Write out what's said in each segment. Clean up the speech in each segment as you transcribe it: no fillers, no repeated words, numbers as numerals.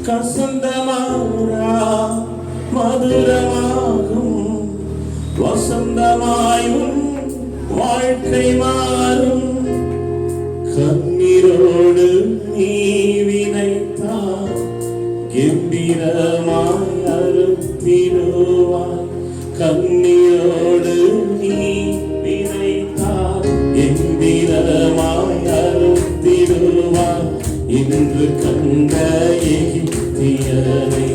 கசந்தமாரா மதுரமாகும் வசந்தமாயும் வாழ்க்கை மாறும். கண்ணீரோடு நீ வினைத்தால் கம்பீரமாய் அறுத்திடுவாய். கண்ணீரோடு நீ வினைத்தால் கம்பீரமாய் அறுத்திடுவாய். இன்று கண்ட எகிப்தியரை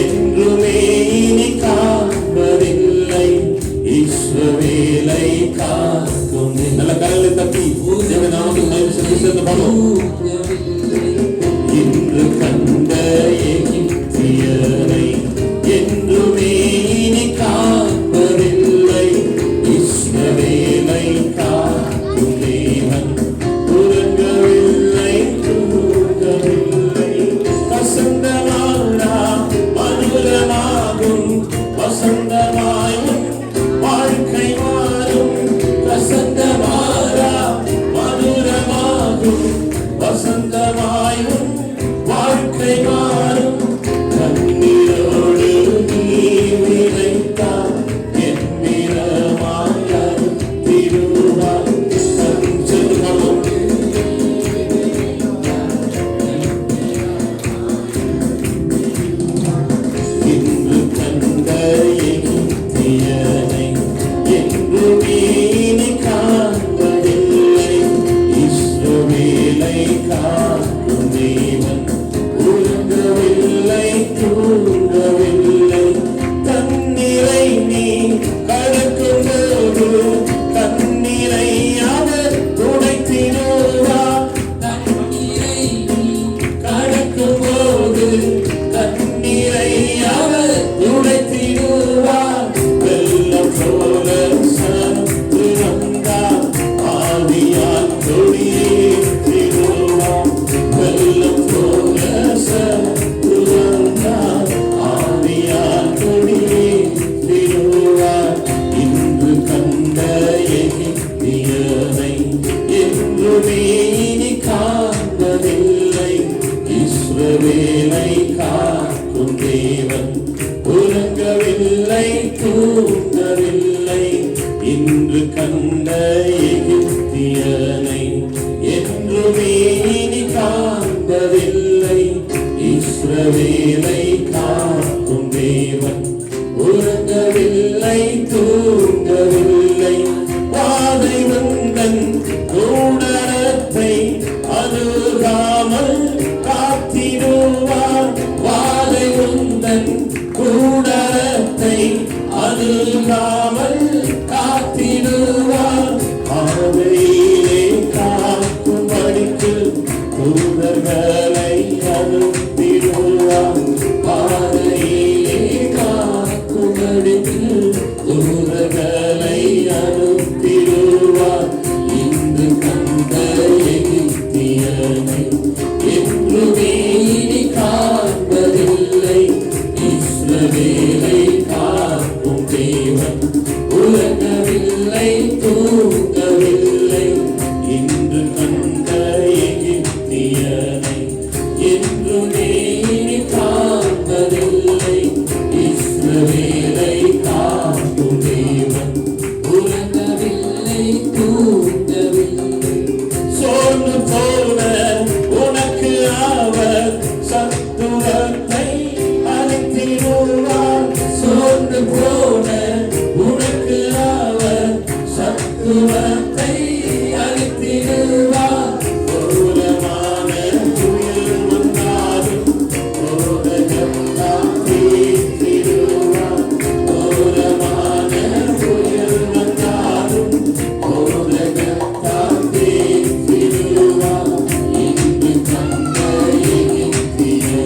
என்றுமே இனி காண்பதில்லை. இஸ்ரவேலை காக்கும். நல்ல கரங்களை தட்டி இன்று கண்ட எகிப்தியரை என்றுமே இனி காண்பதில்லை. இஸ்ரவேலை காக்கும் தேவன் உறங்கவில்லை தூங்கவில்லை. கசந்தமானா மதுரமாகும் வசந்தமாயும் வாழ்க்கை மாறும். கசந்தமாரா மதுரமாகும் வசந்தமாயும் வாழ்க்கை மாறும். கண்ணீரோடு நீ விதைத்தால் என்மிரமாய் அறுத்திடுவாய். இன்று கண்ட எகிப்தியனை என்றுமே இனி காண்பதில்லை. இஸ்ரவேலை காக்கும் தேவன் உறங்கவில்லை தூங்கவில்லை. தண்ணீரை நீ கடக்கும் போது தண்ணீரை அவர் துடைத்திடுவார். தண்ணீரை கடக்கும் போது தண்ணீரை அவர் துடைத்திடுவார். வெள்ளம் போல சத்து வந்தார் ஆவியால் கொடியேற்றிடுவார். வெள்ளம் போல சத்து வந்தார் ஆவியால் கொடியேற்றிடுவார். இன்று கண்ட எகிப்தியரை என்றுமே இனி காண்பதில்லை. இஸ்ரவேலை காக்கும் தேவன் உறங்கவில்லை தூங்கவில்லை. இன்று கண்ட எகிப்தியனை என்றுமே இனி காண்பதில்லை. இஸ்ரவேலை காக்கும் தேவன் உறங்கவில்லை தூங்கவில்லை. வாதை வந்தன் கூடாரத்தை அணுகாமல் காத்திடுவார். வாதை வந்தன் கூடாரத்தை அணுகாமல் காத்திடுவார். ஆதையிலே காக்கும்படிக்கு தூதர்களை அனுப்பிடுவார். பாதையிலே காக்கும்படிக்கு தூதர்களை அனுப்பிடுவார். இன்று கண்ட எகிப்தியனை என்றுமே இனி காண்பதில்லை. இஸ்ரவேலை காக்கும் தேவன் உறங்கவில்லை தூங்கவில்லை. இன்று கண்ட எகிப்தியனை என்றுமே இனி காண்பதில்லை. இஸ்ரவேலை காக்கும் தேவன் உறங்கவில்லை தூங்கவில்லை. சோர்ந்து போன உனக்கு அவர் சத்துவத்தை அளித்திடுவார். சோர்ந்து போன உனக்கு அவர் சத்துவத்தை அளித்திடுவார். கோரமான புயல் வந்தாலும் கோரகத்தால் தீர்த்திடுவார். கோரமான புயல் வந்தாலும் கோரகத்தால் தீர்த்திடுவார். இன்று கண்ட எகிப்தியனை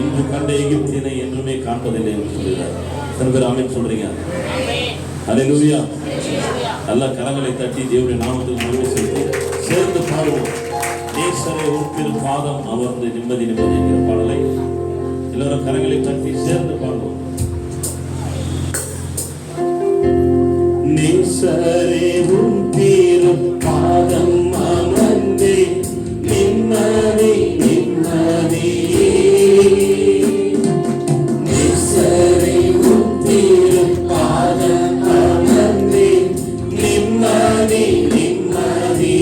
இன்று கண்ட எகிப்தியனை என்றுமே காண்பதில்லை என்று சொல்கிறார். எத்தனை பேர் ஆமென் சொல்றீங்க? அல்லேலூயா. நல்ல கரங்களை தட்டி தேவனுடைய நாமத்துக்கு மகிமை செலுத்தி சேர்ந்து பாடுவோம். நேசரை உட்பில் பாதம் அமர்ந்து நிம்மதி நிம்மதி என்கிற பாடலை எல்லாரும் கரங்களை தட்டி சேர்ந்து பாடுவோம். நேசரே உட்பில் பாதம் அமர்ந்து நிம்மதி நிம்மதி. நேசரை உட்பில் பாதம் அமர்ந்து நிம்மதி நிம்மதி.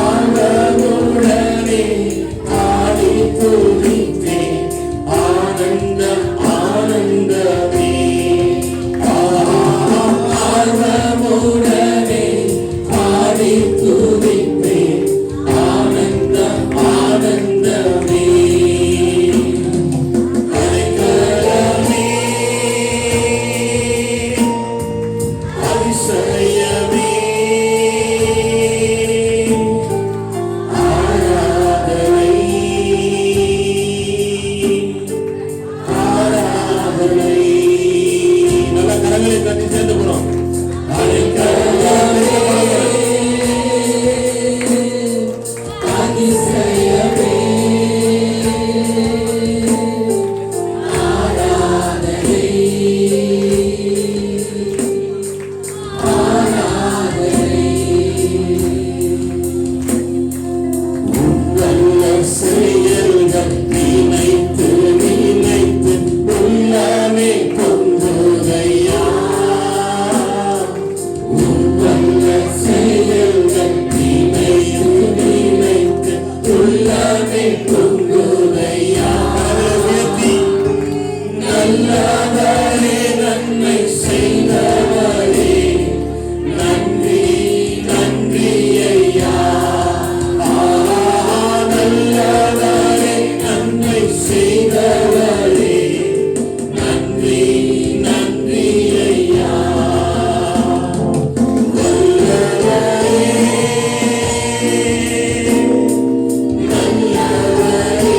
ஆனந்தமுடனே ஆடி துதித்தேன் ஆனந்தம் ஆனந்தமே. ஆனந்தமுடனே ஆடி துதித்தேன் ஆனந்தம் ஆனந்தமே. அடைக்கலமே அதிசயமே ஆராதனை ஆராதனை. நல்ல கரங்களை தட்டி சேர்ந்து போறோம். அடைக்கலமே அதிசயமே ஆராதனை ஆராதனை. நல்ல செயல்கள் நினைத்து நினைத்து உள்ளமே பொங்குதையா. நல்ல செயல்கள் நினைத்து நினைத்து உள்ளமே பொங்குதையா. நல்லவரே நன்மை செய்தவரே நன்றி நன்றி ஐயா. நல்லவரே நன்மை செய்தவரே நன்றி நன்றி ஐயா. நல்லவரே நல்லவரே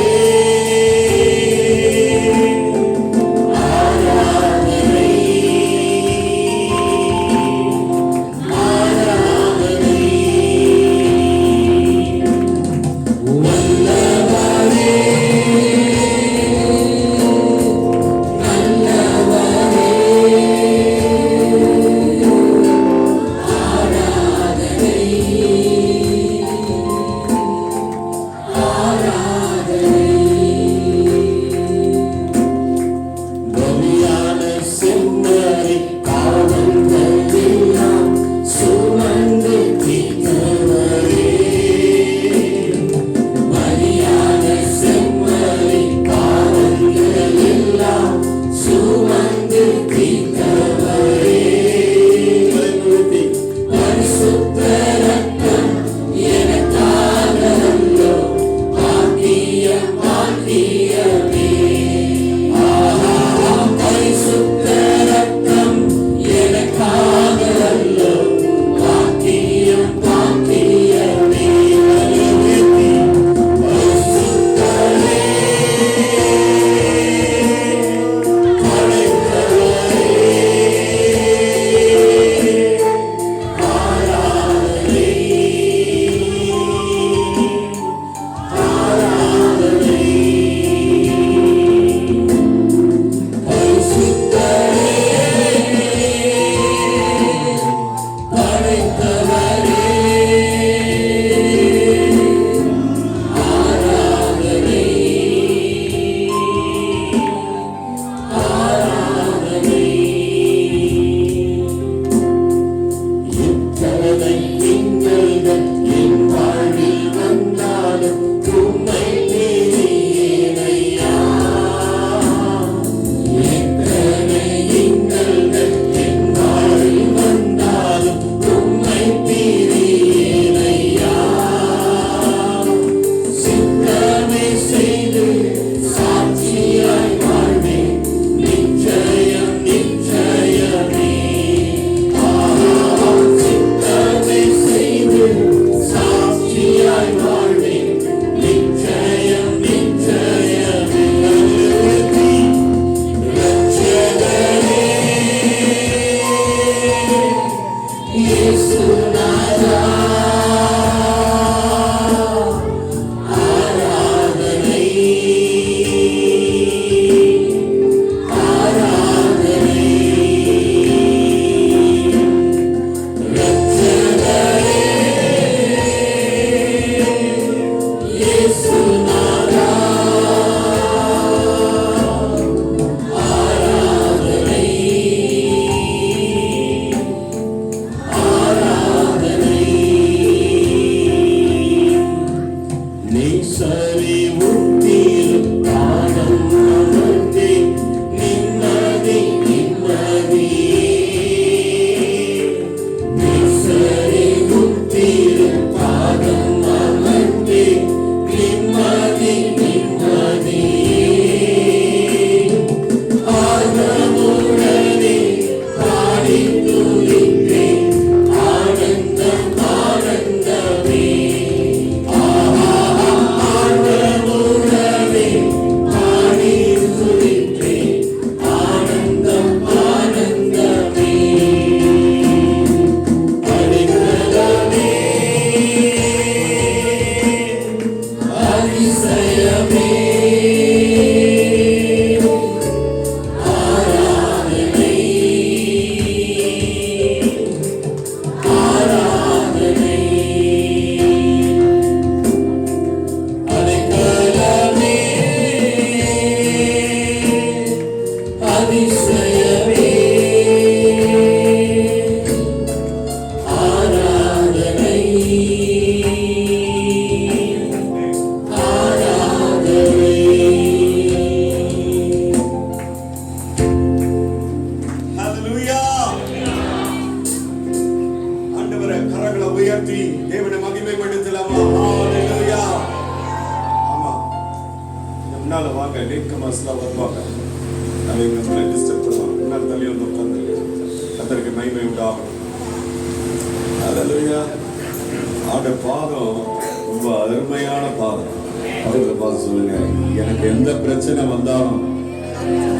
எனக்கு எந்த பிரச்சனை வந்தாலும்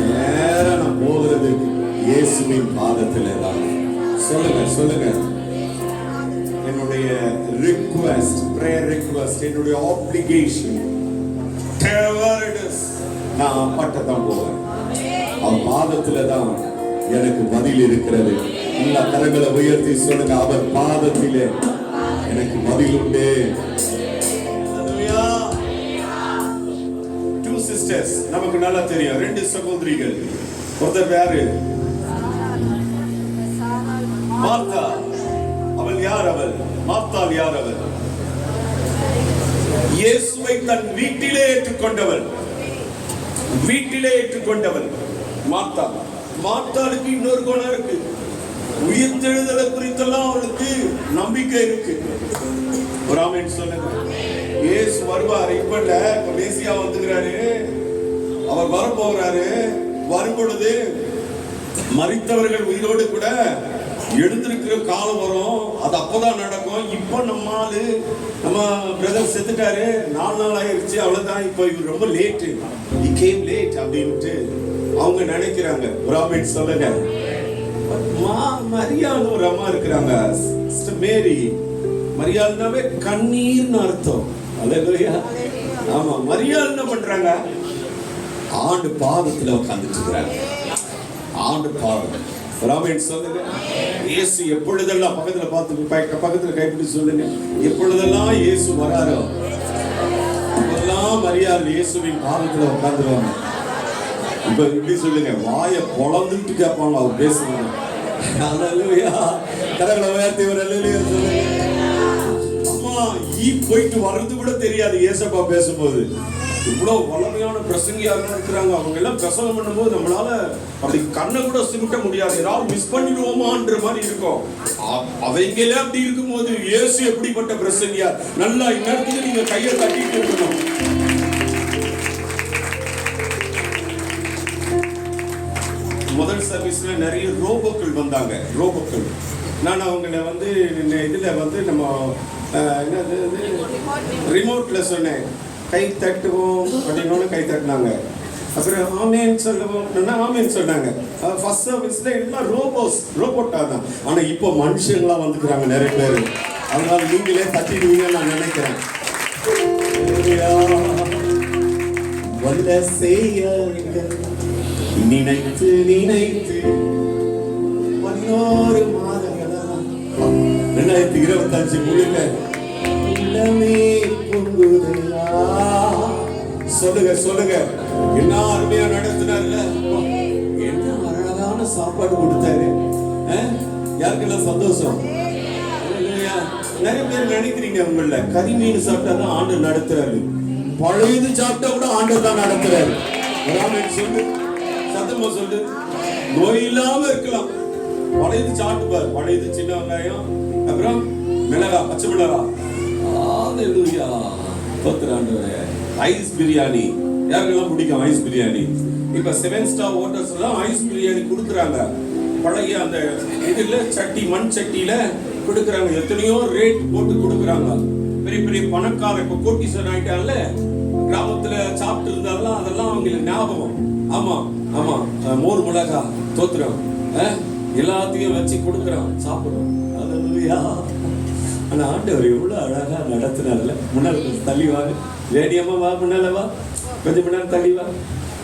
நேரா நான் போகிறது இயேசுவின் பாதத்திலே தான். சொல்லுங்க சொல்லுங்க. என்னுடைய ரிக்வெஸ்ட், பிரேயர் ரிக்வெஸ்ட், என்னுடைய ஆப்ளிகேஷன், நான் பட்டத்தான் போவேன். அவன் பாதத்திலே தான் எனக்கு பதில் இருக்கிறது. எல்லா கரங்களை உயர்த்தி சொல்லுங்க, அவர் பாதத்திலே எனக்கு பதில் உண்டு. நமக்கு நல்லா தெரியும், ரெண்டு சகோதரிகள். ஒருத்தர் யாரு? மார்த்தா. அவள் யார்? அவள் மார்த்தாள் யார்? அவள் இயேசுவை தன் வீட்டிலே ஏற்றுக்கொண்டவள். வீட்டிலே ஏற்றுக்கொண்டவள் மார்த்தா. மார்த்தாளுக்கு இன்னொரு குணம் இருக்கு. உயிர்த்தெழுதலை குறித்தெல்லாம் அவளுக்கு நம்பிக்கை இருக்கு. ஒரு ஆமென் சொல்லுங்க. இயேசு வருவார். இப்ப இல்ல, மேசியா வந்துகிறாரு. அவர் வரப்போகிறாரு. வரும் பொழுது மரித்தவர்கள் உயிரோடு கூட எழுந்திருக்கிற காலம் வரும். அது அப்பதான் நடக்கும். இப்ப நம்ம பிரதர் செத்துட்டாரு, 4 நாள் ஆயிடுச்சு, அவ்வளவுதான். இப்ப இவர் ரொம்ப லேட்டு, he came late அப்படின்ட்டு அவங்க நினைக்கிறாங்க. ஒரு ஆமென் சொல்லுங்க. மரியாள் ஒரு அம்மா இருக்கிறாங்க, மேரி. மரியாள்னாவே கண்ணீர்னு அர்த்தம். அல்லேலூயா. ஆமா, மரியாள் என்ன பண்றாங்க? ஆண்டு பாதத்துல உட்கார்ந்துட்டு இருக்கிறாங்க. ஆண்டு பாதம். ராமேன் சொல்லுங்க. இயேசு எப்பொழுதெல்லாம் பக்கத்துல பார்த்து பக்கத்துல கைப்பிடி சொல்லுங்க, எப்பொழுதெல்லாம் இயேசு வராரோ அப்பெல்லாம் மரியாள் இயேசுவின் பாதத்துல உட்கார்ந்துருவாங்க. இப்ப இப்படி சொல்லுங்க, வாயை பொளந்துட்டு கேட்பாங்க அவர் பேசுவாங்க. அல்லேலூயா. கரங்களை உயர்த்தி ஒரு அல்லேலூயா சொல்லுங்க. போயிட்டு வர்றது கூட தெரியாது ஏசப்பா பேசும்போது. இவ்வளவு வல்லமையான பிரசங்கியாக இருக்கிறாங்க. அவங்க எல்லாம் பிரசங்கம் பண்ணும்போது நம்மளால அப்படி கண்ணை கூட சிமிட்ட முடியாது. ஏதாவது மிஸ் பண்ணிடுவோமான்ற மாதிரி இருக்கும். அவங்களே அப்படி இருக்கும்போது இயேசு எப்படிப்பட்ட பிரசங்கியா? நல்லா இந்நேரத்துக்கு நீங்க கையை தட்டிட்டு இருக்கணும். முதல் சர்வீஸ்ல நிறைய ரோபோக்கள் வந்தாங்க. ரோபோக்கள் நான் அவங்கள இதுல நம்ம ரிமோட்ல சொன்னேன், கை தட்டுவோம் அப்படின்னு கை தட்டினாங்க. அப்புறம் ஆமேன்னு சொல்லுவோம், ஆமேன்னு சொன்னாங்க. ஃபர்ஸ்ட் சர்வீஸ்ல எல்லாம் ரோபோட்டா தான். ஆனா இப்போ மனுஷங்களா வந்துக்கிறாங்க நிறைய பேர். அதனால நீங்களே தட்டிடுவீங்கன்னு நான் நினைக்கிறேன். வல்ல செய்ய நினைத்து நினைத்து 11 மாதங்களா 2025 முழுக்க உள்ளமே பொங்குதையா சொல்லுங்க சொல்லுங்க. என்ன அருமையா நடத்தினார்ல. என்ன அழகான சாப்பாடு கொடுத்தாரு. யாருக்கெல்லாம் சந்தோஷம். நிறைய பேர் நினைக்கிறீங்க உங்கள கறி மீன் சாப்பிட்டா தான் ஆண்டு நடத்துறாரு. பழையது சாப்பிட்டா கூட ஆண்டு தான் நடத்துறாரு. சொல்லு, சத்தமா சொல்லு. நோய் இல்லாம இருக்கலாம். பழையது சாப்பிட்டு பாரு. பழையது சின்ன வெங்காயம், அப்புறம் மிளகா, பச்சை மிளகா. ஹalleluya. தோத்திராண்டவரே. ஐஸ் பிரியாணி யாருக்கெல்லாம் பிடிக்கும்? ஐஸ் பிரியாணி. இப்ப 7 ஸ்டார் ஹோட்டல்ஸ் எல்லாம் ஐஸ் பிரியாணி கொடுக்குறாங்க. பழைய அந்த இதுல சட்டி, மண் சட்டியில கொடுக்குறாங்க. எத்தனையோ ரேட் போட்டு கொடுக்குறாங்க. பெரிய பெரிய பணக்கார இப்ப கோட்டீஸ்வரன் ஆயிட்டால, கிராமத்துல சாப்பிட்டு இருந்தாலும் அதெல்லாம் அவங்களுக்கு ஞாபகம். ஆமா ஆமா, மோர் மிளகா தோத்துறோம், எல்லாத்தையும் வச்சு கொடுக்குறோம், சாப்பிடுறோம். ஹalleluya. ஆனா ஆண்டவர் எவ்வளவு அழகா நடத்தினார்ல. முன்னால தள்ளி வாங்க, ரேடியமா வா, முன்னால வா, கொஞ்சம் முன்னால தள்ளி வா.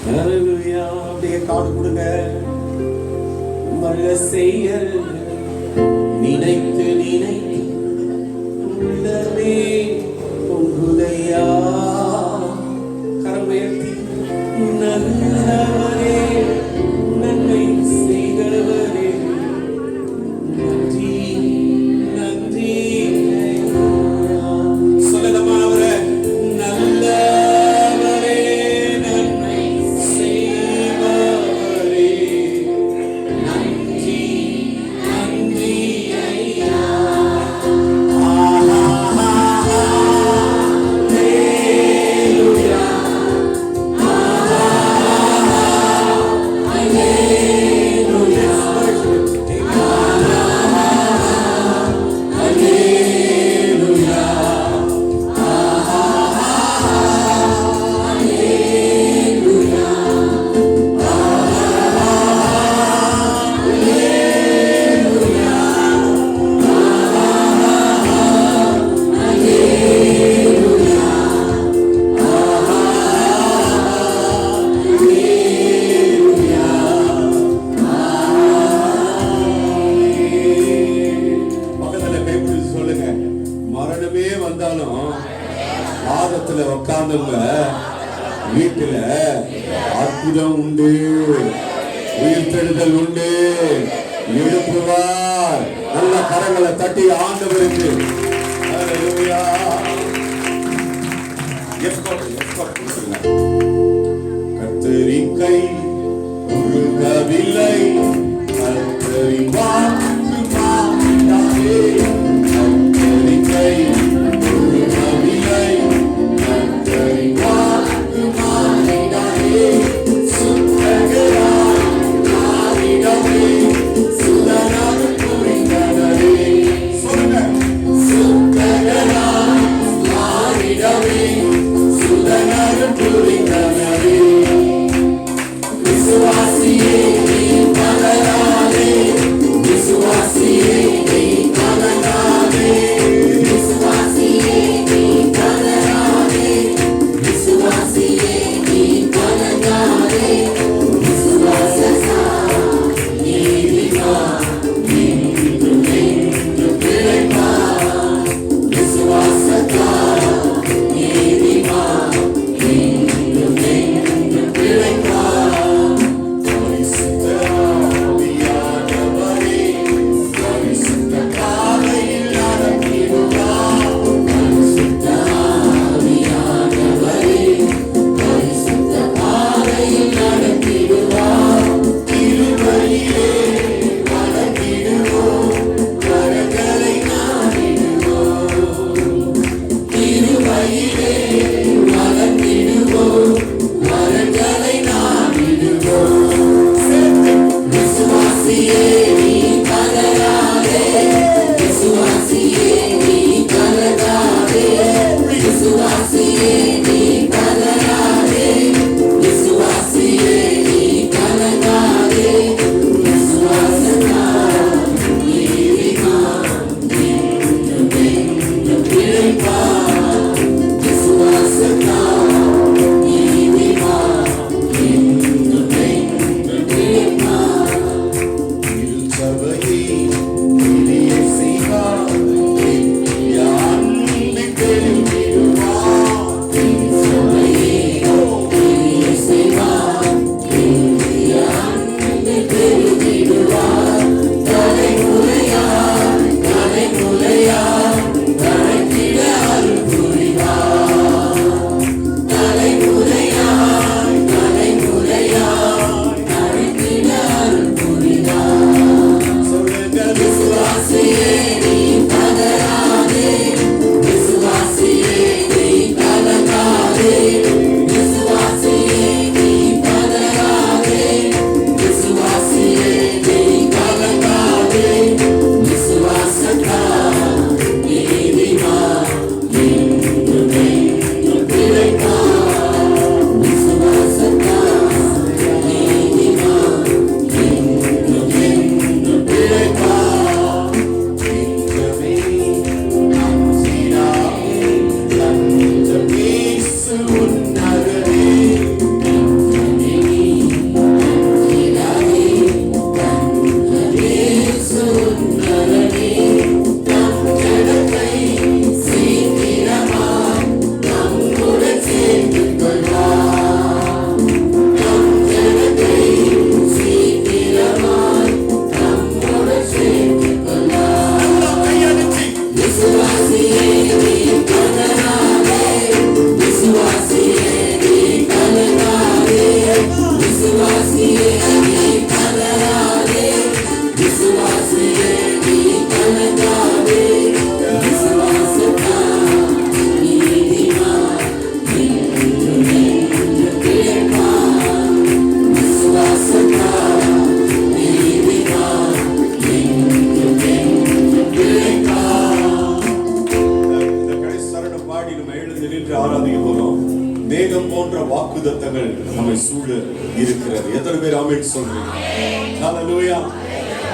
ஹalleluya. அப்படியே காடு கொடுங்க. வல்ல செயல் நினைத்து நினைத்து உள்ளமே பொங்குதையா. கரம் உயர்த்தி நல்லவரே, நன்மை செய்தவரே, நன்றி நன்றி. சொல்லலாமா அவரே? நல்லவரே, நன்மை செய்பவரே, நன்றி நன்றி ஐயா. மரணமே வந்தாலும் பாதத்துல உட்கார்ந்தவங்க வீட்டுல அற்புதம் உண்டு, உயிர்த்தெழுதல் உண்டு, எழுப்புவார். நல்ல கரங்களை தட்டி ஆண்டவருக்கு ஹalleluya. கர்த்தரின் கை உருகவில்லை, கர்த்தரின் வாக்கு மாறிடாதே. கர்த்தரின் கை உருகவில்லை, கர்த்தரின் வாக்கு மாறிடாதே. சுத்தகராய் மாறிடாதே, சுதனாக புரிந்தனரே. சொல்லுங்க. சுத்தகராய் மாறிடாதே, சுதனாக புரிந்தனரே. விசுவாசியே நீ பலனாலே, விசுவாசியே நீ பலனாலே. மேகம் போன்ற வாக்குத்தத்தங்கள் நம்மை சூழ இருக்கிறது. எத்தனை பேர் ஆமென் சொல்றீங்க? ஹல்லேலூயா.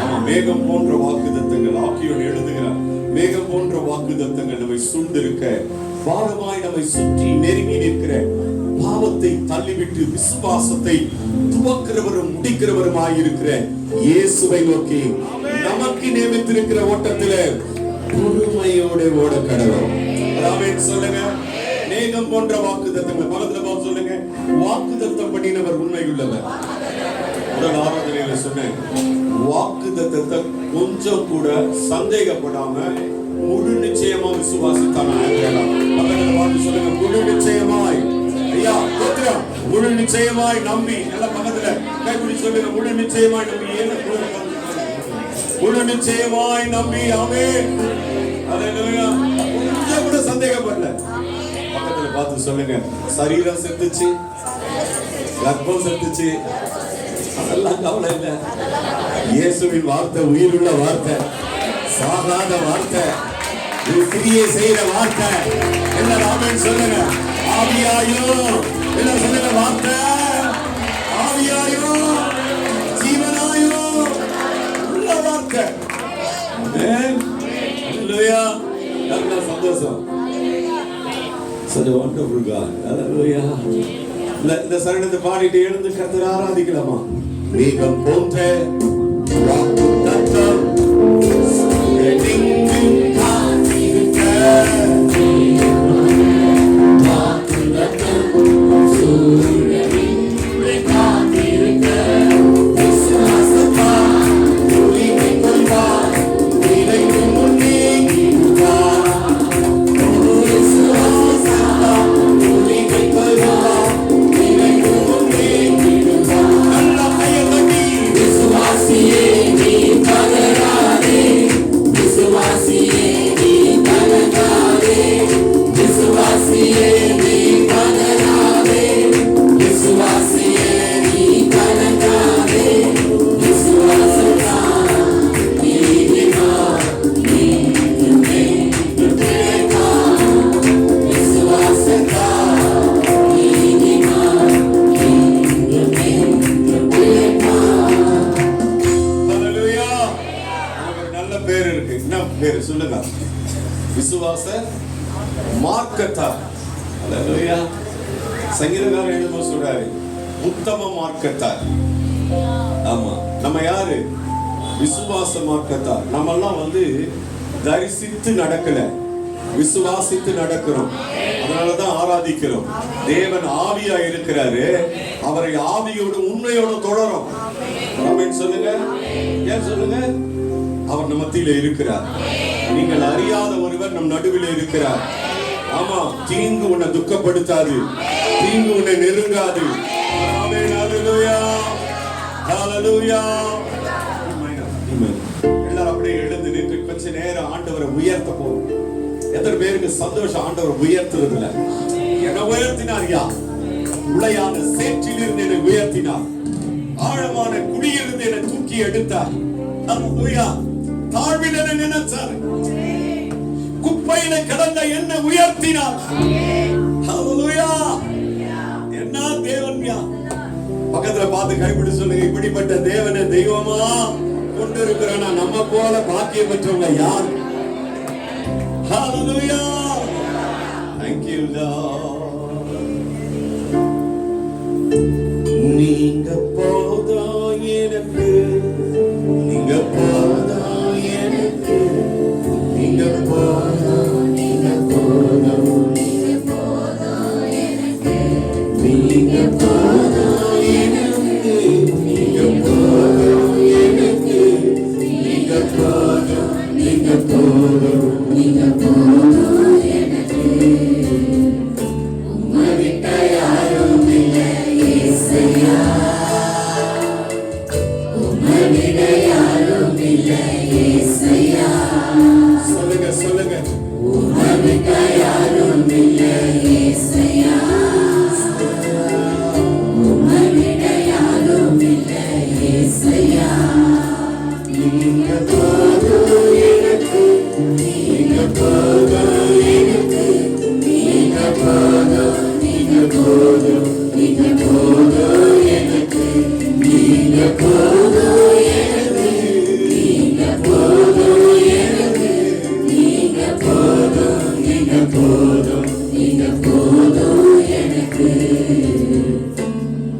ஆமா, மேகம் போன்ற வாக்குத்தத்தங்கள் ஆக்கியோன் எழுதுகிறார். மேகம் போன்ற வாக்குத்தத்தங்கள் நம்மை சூழ்ந்திருக்க, பாரமாய் நம்மை சுற்றி நெருங்கி நிற்கிற பாவத்தை தள்ளிவிட்டு விசுவாசத்தை துவக்கிறவரும் முடிக்கிறவருமாய் இருக்கிற இயேசுவை நோக்கி நமக்கு நியமித்திருக்கிற ஓட்டத்திலே பொறுமையோட ஓட கடவுள். ஆமென் சொல்லுங்க. மேகம் போன்ற வாக்குத்தத்தங்கள் பக்கத்துல பார்த்து சொல்லுங்க. வாக்குத்தத்தம் பண்ணினவர் உண்மையுள்ளவர். முதல் ஆராதனையில சொன்னேன், வாக்குத்தத்தத்தை கொஞ்சம் கூட சந்தேகப்படாம முழு நிச்சயமா விசுவாசித்தான பக்கத்துல பார்த்து சொல்லுங்க. முழு நிச்சயமாய், ஐயா கோத்திரம், முழு நிச்சயமாய் நம்பி, நல்ல பக்கத்துல கைப்பிடி சொல்லுங்க. முழு நிச்சயமாய் நம்பி, முழு நிச்சயமாய் நம்பி. ஆமென். ஹல்லேலூயா. கொஞ்சம் கூட சந்தேகப்படல. பக்கத்துல பார்த்து சொல்லுங்க. சரீரம் செத்துச்சு, கர்ப்பம் செத்துச்சு, அதெல்லாம் கவலை இல்லை. இயேசுவின் வார்த்தை உயிருள்ள வார்த்தை, சாகாத வார்த்தை, கிரியை செய்யற வார்த்தை. எல்லாரும் ஆமென் சொல்லுங்க. ஆவியாயோ எல்லாம் சொல்லுங்க. வார்த்தை ஆவியாயோ ஜீவனாயோ உள்ள வார்த்தை. ஆமென். ஹல்லேலூயா. நல்ல சந்தோஷம். Such a wonderful God. Hallelujah. இந்த சரணத்தை பாடிட்டு எழுந்து கர்த்தரை ஆராதிக்கலாமா? மேகம் போன்ற வாக்குத்தத்தம் எங்கு காத்திருக்க, வாக்குத்தத்தம் சூழ்நிலை காத்திருக்க, விசுவாசத்தால் உரிமை கொள்வார், விரைந்து முன்னேறுவார். விசுவாச மார்க்கத்தார். ஹல்லேலூயா. சங்கீதக்காரர் எழுதும்போது சொல்றாரு, உத்தம மார்க்கத்தார். ஆமா, நம்ம யாரு? விசுவாச மார்க்கத்தார். நம்ம எல்லாம் தரிசித்து நடக்கல, விசுவாசித்து நடக்கிறோம். அதனாலதான் ஆராதிக்கிறோம். தேவன் ஆவியா இருக்கிறாரு, அவரை ஆவியோடு உண்மையோடு தொடரும். ஆமென் சொல்லுங்க. ஏன் சொல்லுங்க? அவர் நம்ம மத்தியில இருக்கிறார். நீங்கள் அறியாத ஒருவர் நம் நடுவில் இருக்கிறார். ஆமா, தீங்கு உன்னை துக்கப்படுத்தாது, தீங்கு உன்னை நெருங்காது. ஆமென். ஹல்லேலூயா. ஹல்லேலூயா. எல்லாரும் அப்படியே எழுந்து நின்று கொஞ்ச நேரம் ஆண்டவரை உயர்த்த போறோம். எத்தனை பேருக்கு சந்தோஷம் ஆண்டவரை உயர்த்துறதுல? என்ன உயர்த்தினார்? யா உளையான சேற்றிலிருந்து என்னை உயர்த்தினார், ஆழமான குழியிலிருந்து என்னை தூக்கி எடுத்தார். ஹல்லேலூயா. தாழ்வில் என்னை நினைச்சார், குப்பையில கிடந்த என்னை உயர்த்தினார். ஹல்லேலூயா. பார்த்து கைப்பிடி சொல்லுங்க, இப்படிப்பட்ட தேவனை தெய்வமா கொண்டு இருக்கிறானா நம்ம போல பாக்கியம் பெற்றவங்க யார்? ஹalleluya, thank you Lord. நீங்க போதும் எனக்கு, நீங்க போதும் எனக்கு, நீங்க போதும், நீங்க போதும், நீங்க போதும் எனக்கு, நீங்க போதும் எனக்கு, நீங்க போதும் எனக்கு, நீங்க போதும், நீங்க போதும், நீங்க போதும் எனக்கு. உம்மை விட்ட யாரும் இல்லை இயேசையா, உம்மை விட யாரும் இல்லை இயேசையா. சொல்லுங்க சொல்லுங்க, உம்மை விட்ட யாரும் இல்லை இயேசையா, உம்மை விட யாரும் இல்லை இயேசையா. நீங்க போதும் எனக்கு, நீங்க போதும் எனக்கு, நீங்க போதும், நீங்க போதும், நீங்க போதும் எனக்கு, நீங்க போதும் எனக்கு, நீங்க போதும் எனக்கு, நீங்க போதும், நீங்க போதும், நீங்க போதும் எனக்கு.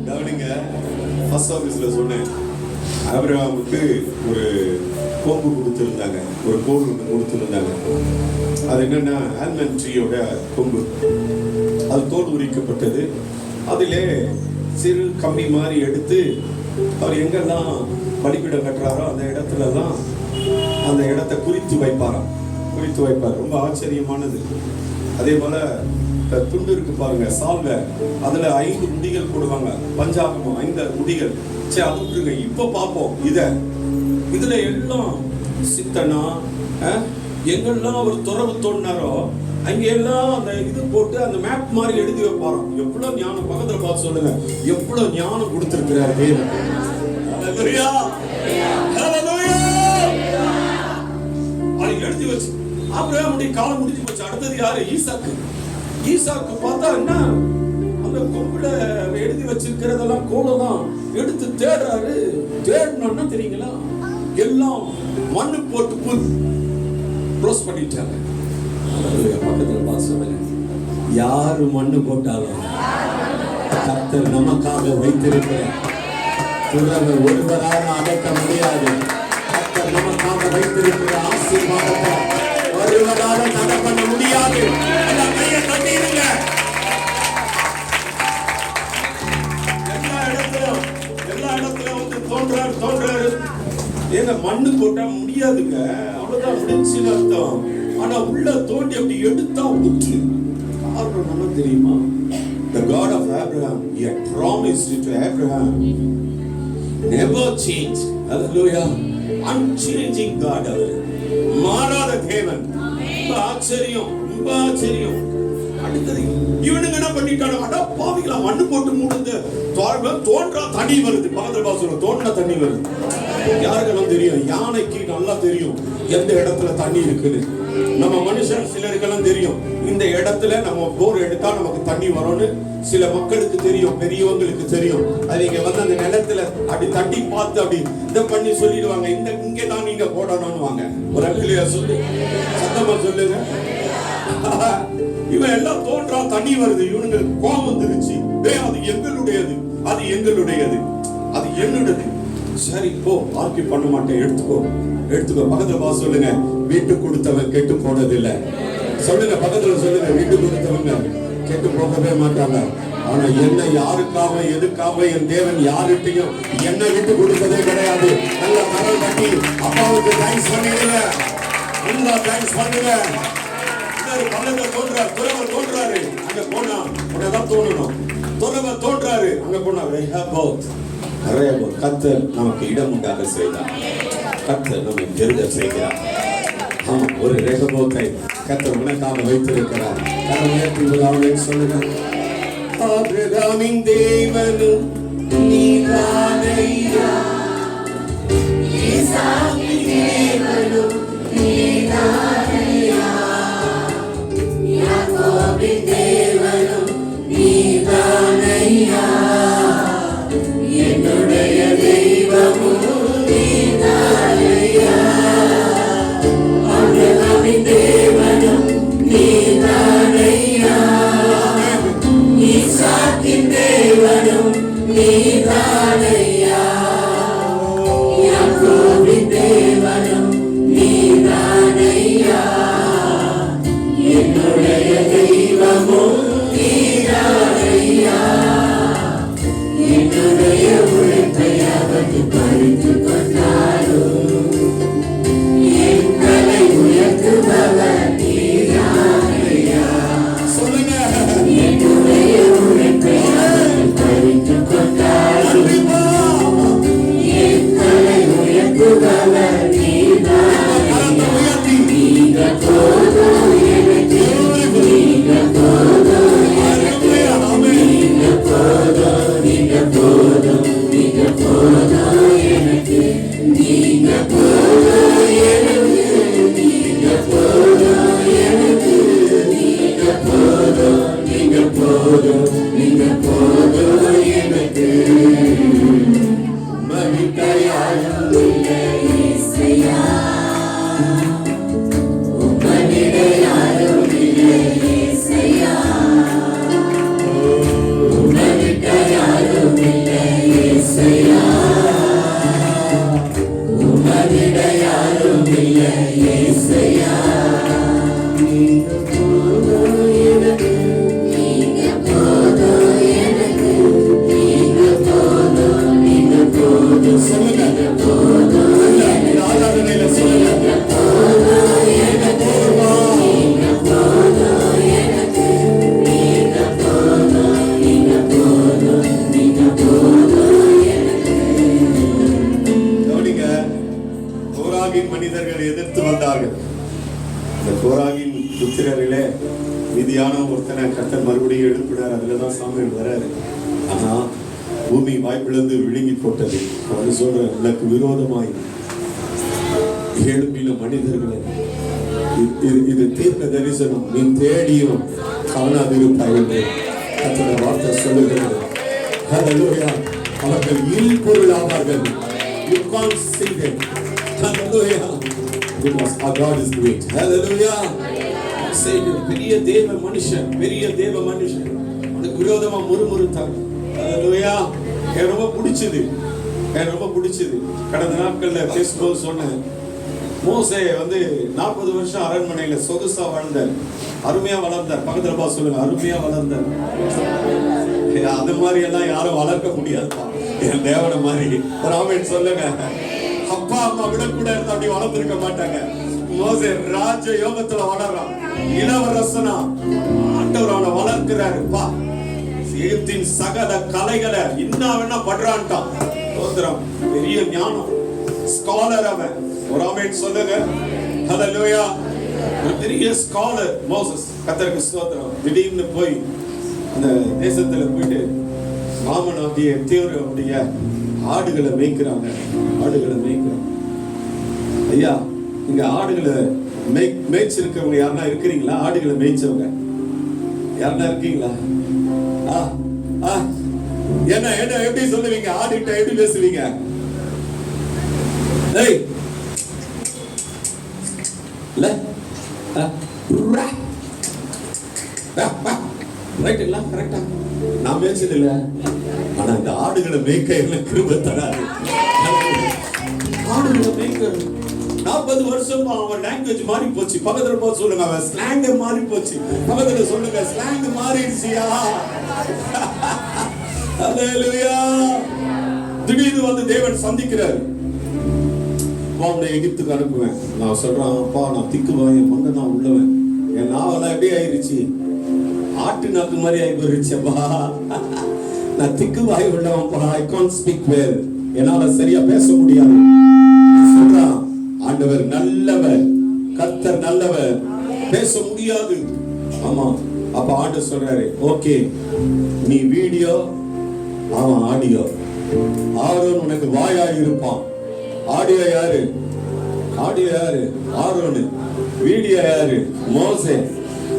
கவனிங்க, ஃபர்ஸ்ட் ஆபீஸ்ல சொன்னேன், ஆபிரகாமுக்கு ஒரு கோம்பு கொடுத்துருந்தாங்க, ஒரு கோல் ஒன்று கொடுத்துருந்தாங்க. அது என்னன்னா ஆல்மண்ட் ட்ரீயோட கொம்பு, அது தோல் உரிக்கப்பட்டது. அதிலே சிறு கம்பி மாதிரி எடுத்து அவர் எங்கெல்லாம் பலிபீடம் கட்டுறாரோ அந்த இடத்துலலாம் அந்த இடத்தை குறித்து வைப்பாராம், குறித்து வைப்பார். ரொம்ப ஆச்சரியமானது. அதே போல துண்டு இருக்கு பாருங்க, சால்வை, அதுல 5 முடிகள் போடுவாங்க, பஞ்சாபம் 5 முடிகள். சரி, அது விட்டுருங்க, இப்ப பார்ப்போம் இதுல எல்லாம் சித்தனா எங்கெல்லாம் ஒரு துறவு தோண்டினாரோ அங்க எல்லாம் அந்த இது போட்டு அந்த மேப் மாதிரி எழுதி வைப்பாராம். எவ்வளவு ஞானம், பக்கத்துல பார்த்து சொல்லுங்க, எவ்வளவு ஞானம் கொடுத்திருக்கிறார் தேவன். ஹalleluya, ஹalleluya. அது எழுதி வச்சு ஆபிரகாமுடைய காலம் முடிஞ்சு போச்சு. அடுத்தது யாரு? ஈசாக்கு. ஈசாக்கு பார்த்தா என்ன, அந்த கொம்புல எழுதி வச்சிருக்கிறதெல்லாம் கோலதான் எடுத்து தேடுறாரு. தேடணும்னா தெரியுங்களா, எல்லாம் மண்ணு போட்டு க்ளோஸ் பண்ணிட்டாங்க. பக்கத்துல பார்த்து யாரு மண்ணு போட்டாலும் கர்த்தர் நமக்காக வைத்திருக்கிற துறவை ஒருவராக அடக்க முடியாது. கர்த்தர் நமக்காக வைத்திருக்கிற ஆசீர்வாதத்தை ஒருவராக தடை பண்ண முடியாது. கையை தட்டிடுங்க. எல்லா இடத்துலயும் வந்து தோன்றாரு. ஏங்க மண்ணு போட்டா முடியாதுங்க, அவ்வளவுதான் முடிஞ்சுன்னு அர்த்தம். ஆனா உள்ள தோண்டி அப்படி எடுத்தா ஊற்று. காரணம் என்ன தெரியுமா? The God of Abraham, He had promised to Abraham, never change. Hallelujah. Unchanging God. மாறாத தேவன். ஆச்சரியம், ரொம்ப ஆச்சரியம். அடுத்தது இவனுங்க என்ன பண்ணிட்டாங்க, அட பாவிகளா, மண்ணு போட்டு மூடுது, தோன்றா தண்ணி வருது. பக்கத்துல பாசுறோம், தோன்றா தண்ணி வருது. யாருக்கெல்லாம் தெரியும்? யானைக்கு நல்லா தெரியும் எந்த இடத்துல தண்ணி இருக்குன்னு. நம்ம மனுஷன் சிலருக்கெல்லாம் தெரியும், இந்த இடத்துல நம்ம போர் எடுத்தா நமக்கு தண்ணி வரும்னு சில மக்களுக்கு தெரியும், பெரியவங்களுக்கு தெரியும். அது இங்க வந்து அந்த நிலத்துல அப்படி தட்டி பார்த்து அப்படி இதை பண்ணி சொல்லிடுவாங்க, இந்த இங்கே தான் நீங்க போடணும்னு வாங்க. ஒரு அங்கிலியா சொல்லு, சத்தமா சொல்லுங்க. இவன் எல்லாம் தோன்றா தண்ணி வருது, இவனுங்களுக்கு கோபம் வந்துருச்சு. அது எங்களுடையது, அது எங்களுடையது, அது என்னுடையது. சரி போ, ஆக்கி பண்ண மாட்டேன், எடுத்துக்கோ. பக்கத்துல பா சொல்லுங்க, வீட்டு கொடுத்தவன் கெட்டு போனதில்லை. சொல்லுங்க, பக்கத்துல சொல்லுங்க, வீட்டு கொடுத்தவங்க கெட்டு போகவே மாட்டாங்க. ஆனா என்ன யாருக்காக எதுக்காக என் தேவன் யாருட்டையும் என்ன விட்டு கொடுத்ததே கிடையாது. நல்ல கரல் கட்டி அப்பாவுக்கு தேங்க்ஸ் பண்ணிடுங்க, நல்லா தேங்க்ஸ் பண்ணுங்க. தோன்றாரு அங்க போனா உடனே தோணணும். துறவை தோன்றாரு அங்க போனா கர்த்தர் நமக்கு இடம் உண்டாக செய்தார். கர்த்தர் நம்மை பெருக செய்கிறார். ஒரு ரெகபோத்தை கர்த்தர் உனக்காக வைத்திருக்கிறார். கரமேற்றி சொல்லுங்க, ஆபிரகாமின் தேவனும் நீதானையா, ஈசாக்கின் தேவனும் நீதானையா, யாக்கோபின் தேவனும் நீதானையா, என்னுடைய தேவனும் நீதானையா, யாக்கோபின் தேவனும் நீதானையா, என்னுடைய தெய்வமும் நீதானையா, என்னுடைய உழைப்பை அவன் பறித்து கொண்டாலும் என் தலை உயர்த்துபவர் நீதானையா. சொல்லுங்க. என்னுடைய உழைப்பை அவன் பறித்து கொண்டாலும் என் தலை உயர்த்துபவர் நீதானையா. நீங்க போதும் எனக்கு, நீங்க போதும் எனக்கு, நீங்க போதும், நீங்க போதும், நீங்க போதும் எனக்கு, நீங்க போதும் எனக்கு, நீங்க போதும் எனக்கு, நீங்க போதும், நீங்க போதும், நீங்க போதும் எனக்கு. மகிழ்ச்சியாயும் இல்லை இயேசையா, உம்மிடையே யாரும் இல்லை இயேசையா, உம்மிடையே யாரும் இல்லை இயேசையா, உம்மிடையே யாரும் இல்லை இயேசையா. நீங்க போதும் எனக்கு, நீங்க போதும் எனக்கு, நீங்க போதும், நீங்க போதும், சொல்லுங்க. நீங்க போதும் எனக்கு, ஆராதனையில சொல்லுங்க. நீங்க போதும் எனக்கு, நீங்க போதும் எனக்கு, நீங்க போதும், நீங்க போதும், நீங்க போதும் எனக்கு. கவனிங்க. கோராகின் மனிதர்கள் எதிர்த்து வந்தார்கள். இந்த கோராகின் புத்திரரிலே மீதியான ஒருத்தனை கர்த்தர் மறுபடியும் எழுப்பினார். அதுலதான் சாமுவேல் வராரு. ஆனா பூமி வாய்ப்பிழந்து விழுங்கி போட்டது. அவர் சொல்ற எனக்கு விரோதமாய் எழுப்பின மனிதர்களை இது தீர்க்க தரிசனம், நீ தேடியும் காணாதிருப்பாய் என்று கர்த்தருடைய வார்த்தை சொல்லுகிறது. ஹல்லேலூயா. அவர்கள் இல்பொருள் ஆவார்கள். You can't see them. Hallelujah. Because our God is great. Hallelujah. பெரிய தேவ மனுஷன், பெரிய தேவ மனுஷன் அதுக்கு விரோதமா முறுமுறுத்தாங்க. ஹல்லேலூயா. எனக்கு ரொம்ப பிடிச்சது, எனக்கு ரொம்ப பிடிச்சது. கடந்த நாட்கள்ல பேசும்போது சொன்னேன், மோசே 40 வருஷம் அரண்மனையில சொகுசா வாழ்ந்தார், அருமையா வளர்ந்தார். பக்கத்துல பா சொல்லுங்க, அருமையா வளர்ந்தார். அந்த மாதிரி எல்லாம் யாரும் வளர்க்க முடியாதுப்பா, என் தேவனை மாதிரி. ராமன் சொல்லுங்க, அப்பா அம்மா விட கூட இருந்தா அப்படி வளர்ந்துருக்க மாட்டாங்க. மோசே ராஜ யோகத்துல வளர்றான், இளவரசனா. ஆண்டவர் அவனை வளர்க்கிறாருப்பா. எகிப்தின் சகல கலைகளை என்ன படுறான்ட்டான். சோதரம், பெரிய ஞானம், ஸ்காலர் அவன். ஒரு ஆமென் சொல்லுங்க. ஹல்லேலூயா. ஒரு பெரிய ஸ்காலர் மோசஸ். கர்த்தருக்கு ஸ்தோத்திரம். திடீர்னு போய் அந்த தேசத்துல போயிட்டு மாமன் அப்படியே தேவருடைய ஆடுகளை மேய்க்கிறாங்க. ஆடுகளை மேய்க்கிறாங்க. ஐயா, இங்க ஆடுகளை மேய்ச்சிருக்கவங்க யாருன்னா இருக்கிறீங்களா? ஆடுகளை மேய்ச்சவங்க யாருன்னா இருக்கீங்களா? என்ன என்ன எப்படி சொல்லுவீங்க? ஆடுகிட்ட எப்படி பேசுவீங்க? ரைட்டுங்களா? கரெக்டா? நான் மேய்ச்சது இல்ல, ஆனா இந்த ஆடுகளை மேய்க்க எனக்கு கிருபை தராது. ஆடுகளை மேய்க்க 40 வருஷமா அவன் லாங்குவேஜ் மாறி போச்சு. பக்கத்துல போய் சொல்லுங்க, அவன் ஸ்லாங் மாறி போச்சு. பக்கத்துல சொல்லுங்க, ஸ்லாங் மாறிடுச்சியா. ஹல்லேலூயா. திடீர்னு தேவன் சந்திக்கிறார். உன்னை எகிப்துக்கு அனுப்புவேன். நான் சொல்றேன், அப்பா நான் திக்குவான், என் மங்க நான் உள்ளவன், என் நாவெல்லாம் எப்படி ஆயிருச்சு, ஆட்டு நாக்கு மாதிரி ஆகி போயிருச்சப்பா. நான் திக்கு வாய் உள்ளவன்ப்பா. I can't speak well. என்னால சரியா பேச முடியாது. சொல்றான், ஆண்டவர் நல்லவர், கர்த்தர் நல்லவர், பேச முடியாது. ஆமா. அப்ப ஆண்டவர் சொல்றாரு, ஓகே நீ வீடியோ, அவன் ஆடியோ. ஆரோன் உனக்கு வாயாய் இருப்பான். ஆடியோ யாரு? ஆடியோ யாரு? ஆரோன். வீடியோ யாரு? மோசே.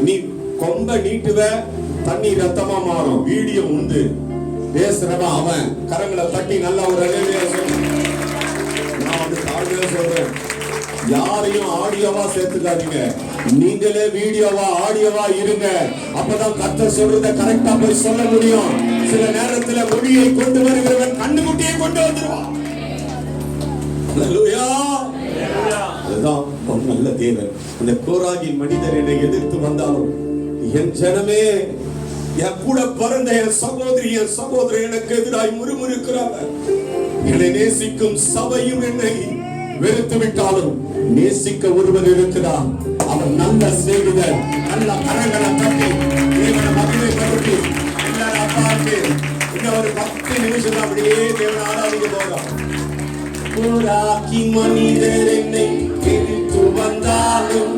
நீ கொம்ப நீட்டுவ, தண்ணி ரத்தமா மாறும். வீடியோ உண்டு, பேசுறவன் அவன். கரங்களை தட்டி நல்லா ஒரு அல்லேலூயா சொல்லு. நான் தாழ்மையா சொல்றேன், யாரையும் ஆடியோவா சேர்த்துக்காதீங்க. நீங்களே வீடியோவா ஆடியோவா இருங்க. அப்பதான் கர்த்தர் சொல்றத கரெக்டா போய் சொல்ல முடியும். சில நேரத்துல மொழியை கொண்டு வருகிறவன் கண்ணுக்குட்டியை கொண்டு வந்துருவான். அல்லேலூயா. அதுதான் ஒரு நல்ல தேவன். அந்த கோராகி மனிதர் என்னை எதிர்த்து வந்தாலும், என் ஜனமே, என் கூட பிறந்த என் சகோதரி என் சகோதரன் எனக்கு எதிராய் முறுமுறுக்கிறாங்க. என்னை நேசிக்கும் சபையும் என்னை வெறுத்து விட்டாலும் நேசிக்க ஒருவர் இருக்கிறார். அவர் நல்ல சிநேகிதர். நல்ல கரங்களை தட்டி தேவனை மகிமைப்படுத்தி எல்லாரும் அப்பாவுக்கு இன்னும் ஒரு 10 நிமிஷம் தான் அப்படியே தேவனை ஆராதிக்க போறோம். கோராகி மனிதர் என்னை எதிர்த்து வந்தாலும்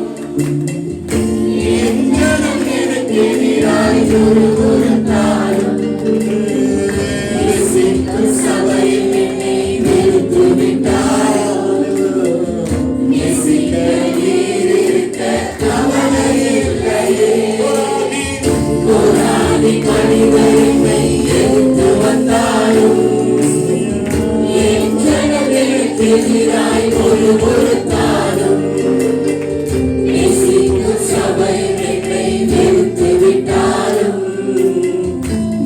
எங்களும் எனக்கு எதிராய் முறுமுறுத்தாலும் நேசிக்கும் சபையும் என்னை வெறுத்து விட்டாலும் நேசிக்க நீர் இருக்க கவலை இல்லையே. கோராகி மனிதர் என்னை எதிர்த்து வந்தாலும் என் ஜனங்களுக்கு எதிராய் முறுமுறுத்தாலும் நேசிக்கும் சபை என்னை வெறுத்து விட்டாலும்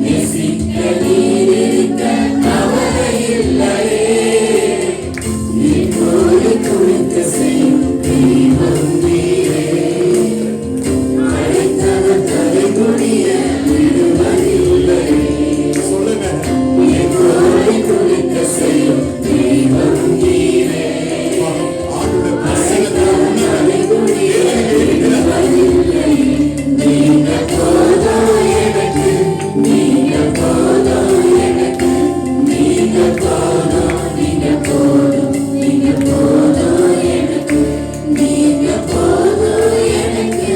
நேசிக்க நீர் இருக்க கவலை இல்லையே. இப்போது குறித்த செய்யும் தெய்வம் நீரே. அழைத்தவர் தலைமுடிய விடுவதில்லையே. சொல்லுங்க. இப்போது குறித்த செய்யும் தெய்வம் நீரே. ஆண்டவருடைய பிரசன்னத்தை உணர்ந்து நீங்க போதும் எனக்கு, நீங்க போதும் எனக்கு, நீங்க போதும், நீங்க போதும், நீங்க போதும் எனக்கு, நீங்க போதும் எனக்கு,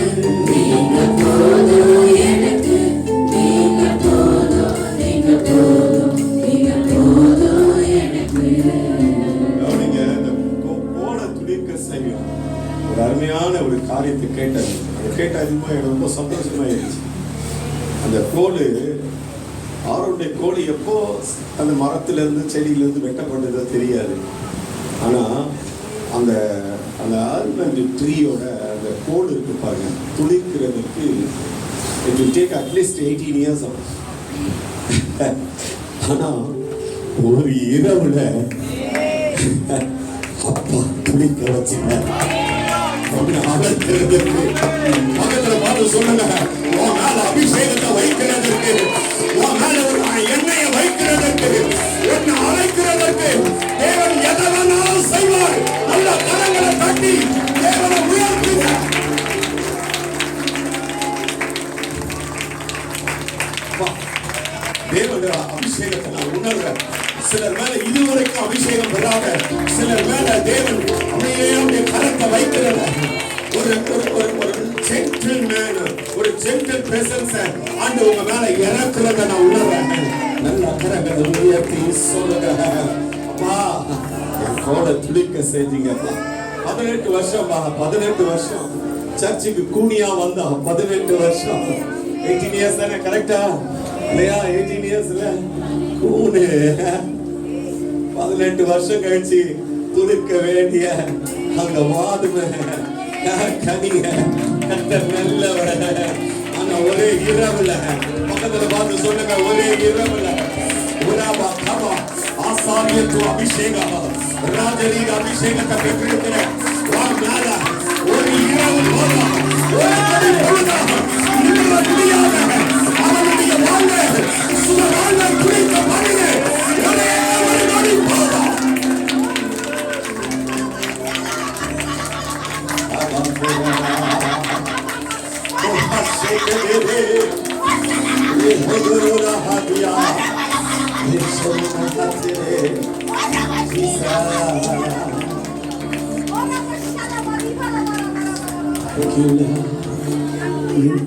நீங்க போதும் எனக்கு, நீங்க போதும், நீங்க போதும், நீங்க போதும் எனக்கு. கவனிங்க, இந்த போன துடிக்க செய்யும் ஒரு அருமையான ஒரு காரியத்தை கேட்டது. அதை கேட்டது எனக்கு ரொம்ப சந்தோஷமாயிருச்சு. அந்த கோடு, ஆரோடைய கோடு எப்போ அந்த மரத்திலிருந்து செடியிலிருந்து வெட்டப்பட்டதோ தெரியாது. ஆனா அந்த அந்த ஆல்மண்ட் ட்ரீயோட அந்த கோடு இருக்கு பாருங்க, துளிக்கிறதுக்கு it will take at least 18 years ஆகும். ஆனா ஒரு இரவுல அப்பா துளிக்க வச்சுங்க. அகற்றுறதுக்கு பக்கத்துல பார்த்து சொல்லுங்க, உன் மேல அபிஷேகத்தை வைக்கிறதுக்கு, உன் மேல ஒரு எண்ணெயை வைக்கிறதுக்கு, உன்னை அழைக்கிறதுக்கு தேவன் எதை வேணாலும் செய்வார். நல்ல கரங்களை தட்டி தேவனை உயர்த்துங்க. தேவனுடைய அபிஷேகத்தை நான் உணர்றேன். சிலர் மேல இதுவரைக்கும் அபிஷேகம் பெறாத சிலர் மேல தேவன் அப்படியே கரத்தை வைக்கிறத ஒரு ஜென்டில்மேன், ஒரு ஜென்டில் பிரசன்ஸ் ஆண்டு உங்க மேல இறக்குறத நான் உணர்றேன். நல்ல கரங்களை உயர்த்தி சொல்லுங்க, அப்பா என் கோட துளிக்க செஞ்சீங்கப்பா. 18 வருஷம் 18 வருஷம் சர்ச்சுக்கு கூனியா வந்தா 18 வருஷம் 18 இயர்ஸ் தானே கரெக்டா இல்லையா? 18 இயர்ஸ்ல கூனு 18 வருஷம் கழிச்சு துளிக்க வேண்டிய அந்த வாதுமை கனிய கட்ட நல்ல ஆனா ஒரே இரவுல பக்கத்துல பார்த்து சொல்லுங்க, ஒரே இரவுல உராபா கவா ஆசாரியத்து அபிஷேகம் ராஜரீக அபிஷேகத்தை பெற்றிருக்கிற மேல ஒரு இரவு போதும், ஒரு மணி பொழுதாக நிமிர முடியாத அவனுடைய வாழ்வை சுக வாழ்வை குறித்த மனித ஒரே ஒரு மணி போதும்.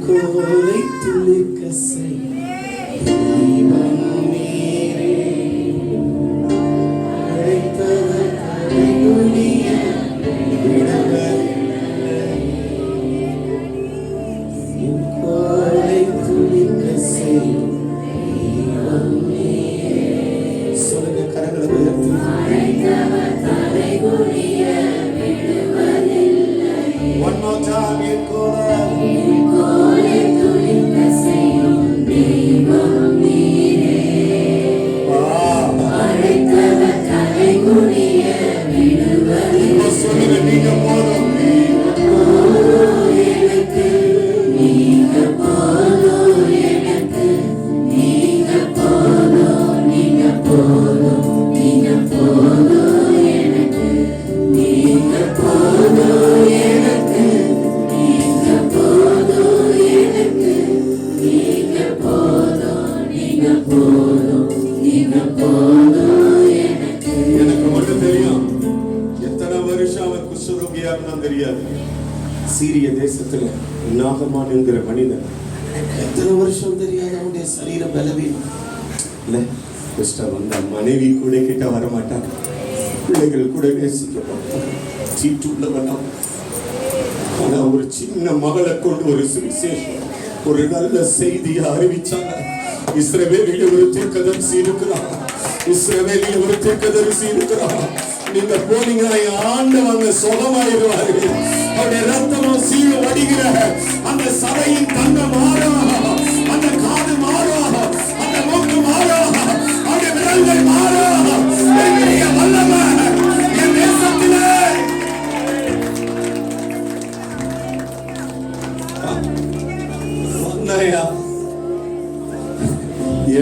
கோலை துளிக்க செய்வம் நீரே. அழைத்தவர் தலைகுனிய விடவதில்லை. கோலை துளிக்க செய்வம் நீரே. சொல்லுங்க, கரங்களை உயர்த்தி. அழைத்தவர் தலைகுனிய விடுவதில்லை. One more time, கோலை துளிக்க செய்யும் நீரே. எனக்கு மட்டும் தெரியும் எத்தனை வருஷம் அவன் குஷ்டரோகியா இருந்தான் தெரியாது. சீரிய தேசத்துல நாகமான் என்கிற மனிதன் எத்தனை வருஷம் தெரியாது அவனுடைய சரீர பலவீனம் இல்ல. குஷ்டம் வந்த மனைவி கூட கிட்ட வர மாட்டான், பிள்ளைகள் கூட நேசிக்க மாட்டான், சீட்டுள்ளவனா. ஆனா ஒரு சின்ன மகளை கொண்டு ஒரு சுவிசேஷம், ஒரு நல்ல செய்தியை அறிவிச்சாங்க. இஸ்ரவேலில் ஒரு தீர்க்கதரிசி இருக்கிறான், இஸ்ரவேலில் ஒரு தீர்க்கதரிசி இருக்கிறான். நீங்க போனீங்கன்னா ஆண்டவங்க சுகமாயிருவாரு. அவருடைய ரத்தமும் சீழ் வடிகிற அந்த சபையின் தங்க மாறா, அந்த காது மாறா, அந்த மூக்கு மாறா, அவருடைய விரல்கள் மாறா. பெரிய வல்லமை என் தேசத்திலே வந்தாயா.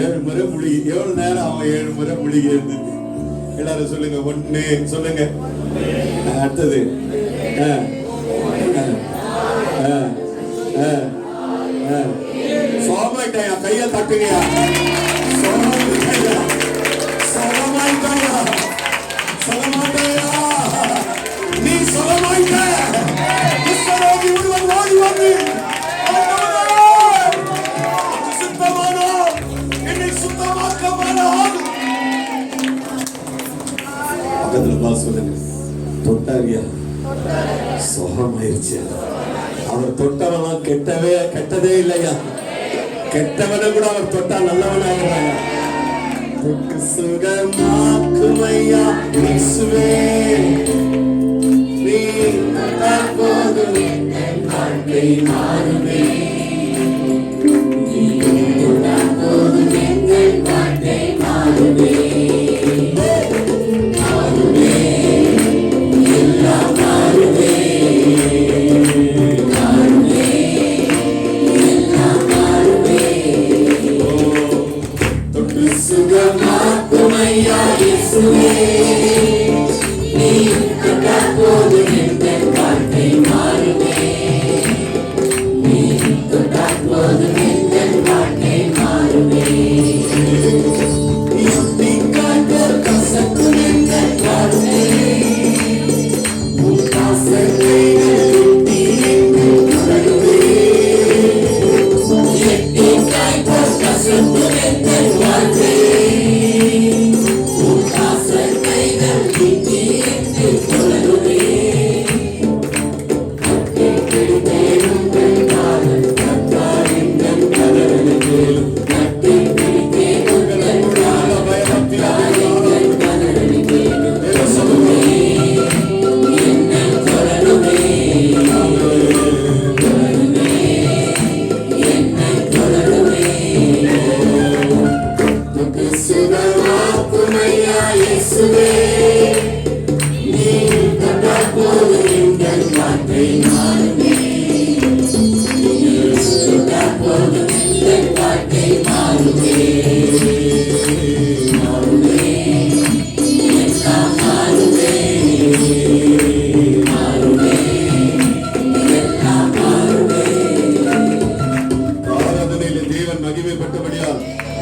7 முறை முழுகி, எவ்வளவு நேரம் அவன் 7 முறை முழுகி இருந்தது? எல்லாரும் சொல்லுங்க. ஒண்ணு சொல்லுங்க. அடுத்தது சோமாயிட்டாயா, கைய தட்டுங்கயா. நீ சொலமாயிட்ட. ஒருவன் ஓடி வந்து சுத்தமானோ என்னை சுத்தமாக்கமானால் பக்கத்துல பா சொல்லுங்க. தொட்டாரியா, சுகமாயிருச்சு. அவர் தொட்டவெல்லாம் கெட்டதே இல்லையா. கெட்டவனை கூட அவர் தொட்டா நல்லவனாகிறாங்க. தொட்டு சுகமாக்குமையா இயேசுவே, நீ தொட்டால் போதும் என் வாழ்க்கை மாறுமே. நீ தொட்டால் போதும் என் வாழ்க்கை மாறுமே.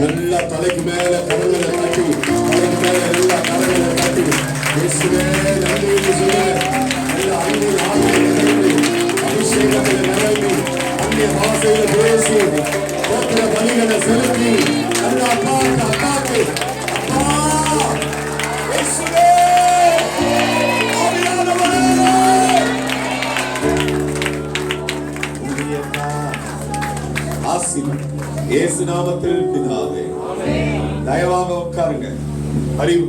நல்லா தலைக்கு மேல கரங்களை தட்டி, தலைக்கு மேல எல்லா கரங்களை தட்டி இயேசுவே நன்றி என்று சொல்லுங்க. எல்லா அன்பின் ஆவியை அபிஷேகத்தில் நிரம்பி அந்நிய பாஷையில பேசி கோத்திர பலிகளை செலுத்தி நல்லா அப்பாக்கு அப்பாக்கு அப்பா இயேசுவே ஆவியானவரே ஆசீர்வாதம் இயேசு நாமத்தில் பிதாவே. தயவாக உட்காருங்க. அறிவு